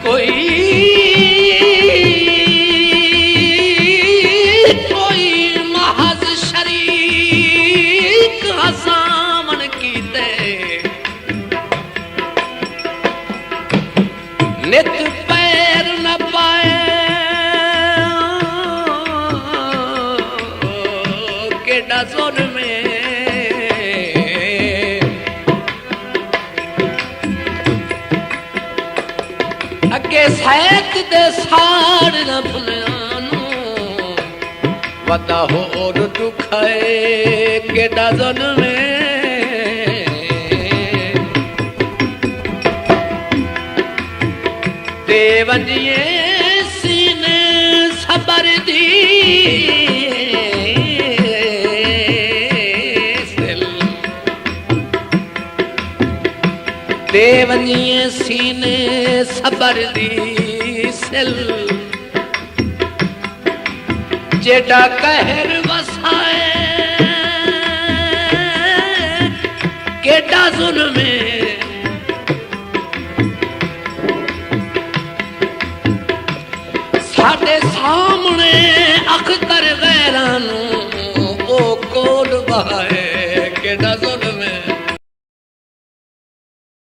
कोई महज शरीक हसामन कीते नित पैर न पाए केड़ा जुल्म में अगे सैत दे साड़ न भुलियानू वदा होर दुख है केड़ा जुल्म में देवनिए सीने सबर दी देवनिए सीने सबर दी सिल जेड़ा कहर वसाए केड़ा जुल्म में साडे सामने अखतर गैरां नूं ओ कोल बहाए केड़ा